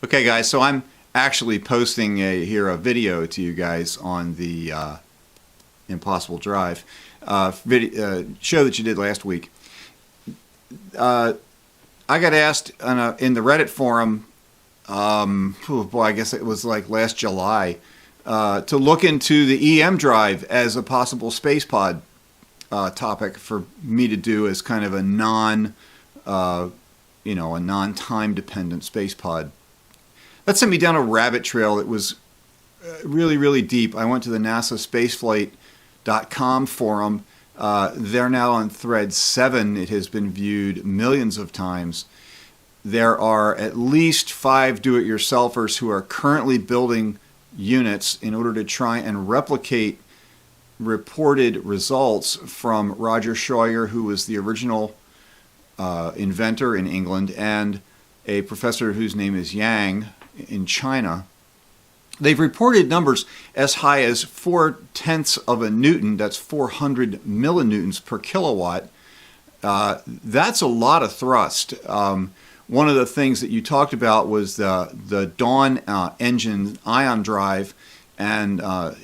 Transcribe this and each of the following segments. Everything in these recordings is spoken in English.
Okay, guys, so I'm actually posting a video to you guys on the Impossible Drive show that you did last week. I got asked in the Reddit forum, I guess it was like last July, to look into the EM drive as a possible space pod topic for me to do as kind of a non-time dependent space pod. That sent me down a rabbit trail that was really, really deep. I went to the NASA spaceflight.com forum. They're now on thread 7. It has been viewed millions of times. There are at least 5 do-it-yourselfers who are currently building units in order to try and replicate reported results from Roger Scheuer, who was the original inventor in England, and a professor whose name is Yang in China. They've reported numbers as high as 0.4 of a newton. That's 400 millinewtons per kilowatt. That's a lot of thrust. One of the things that you talked about was the Dawn engine ion drive, and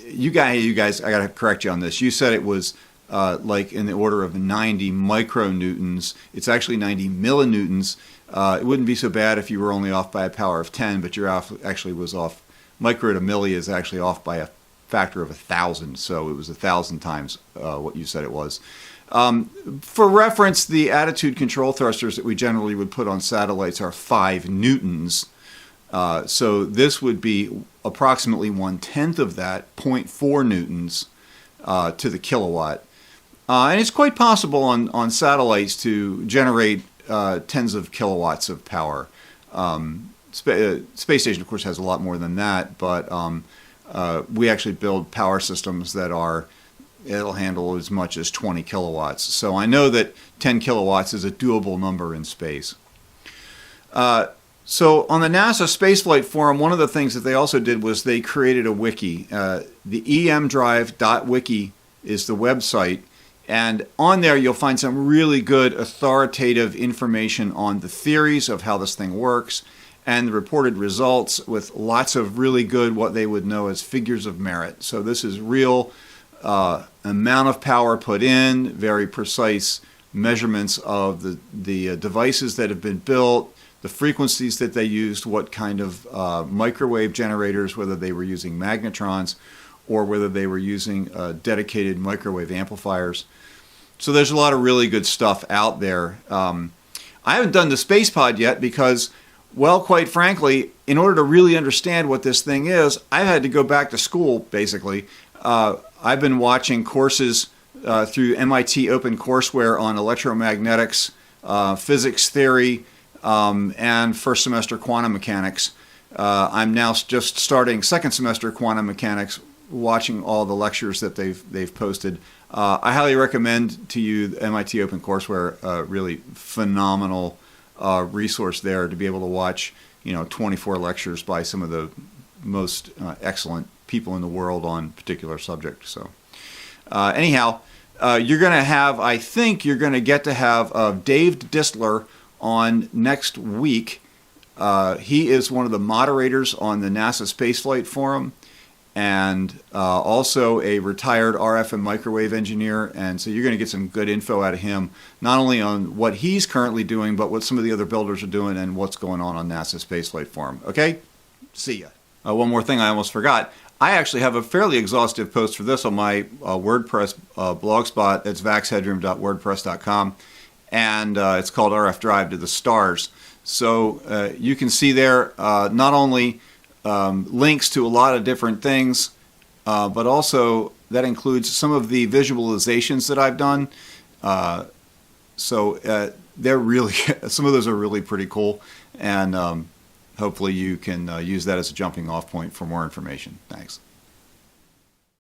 you guys, I got to correct you on this. You said it was like in the order of 90 micronewtons. It's actually 90 millinewtons. It wouldn't be so bad if you were only off by a power of 10, but actually was off. Micro to milli is actually off by a factor of 1,000, so it was 1,000 times what you said it was. For reference, the attitude control thrusters that we generally would put on satellites are 5 newtons. So this would be approximately 1/10 of that, 0.4 newtons to the kilowatt. And it's quite possible on satellites to generate tens of kilowatts of power. Space station, of course, has a lot more than that, but we actually build power systems that it'll handle as much as 20 kilowatts. So I know that 10 kilowatts is a doable number in space. So on the NASA Spaceflight Forum, one of the things that they also did was they created a wiki. The emdrive.wiki is the website. And on there, you'll find some really good authoritative information on the theories of how this thing works and the reported results, with lots of really good, what they would know as figures of merit. So this is real amount of power put in, very precise measurements of the devices that have been built, the frequencies that they used, what kind of microwave generators, whether they were using magnetrons or whether they were using dedicated microwave amplifiers. So there's a lot of really good stuff out there. I haven't done the space pod yet because, well, quite frankly, in order to really understand what this thing is, I've had to go back to school, basically. I've been watching courses through MIT OpenCourseWare on electromagnetics, physics theory, and first semester quantum mechanics. I'm now just starting second semester quantum mechanics, watching all the lectures that they've posted. I highly recommend to you MIT OpenCourseWare, really phenomenal resource there to be able to watch 24 lectures by some of the most excellent people in the world on particular subjects. So anyhow, you're going to have, I think you're going to get to have Dave Distler on next week. He is one of the moderators on the NASA Spaceflight Forum, and also a retired RF and microwave engineer. And so you're going to get some good info out of him, not only on what he's currently doing, but what some of the other builders are doing and what's going on NASA Spaceflight Forum. Okay? See ya. One more thing I almost forgot. I actually have a fairly exhaustive post for this on my WordPress blog spot. That's vaxheadroom.wordpress.com. And it's called RF Drive to the Stars. So you can see there not only links to a lot of different things, but also that includes some of the visualizations that I've done. So they're really, some of those are really pretty cool, and hopefully you can use that as a jumping off point for more information. Thanks.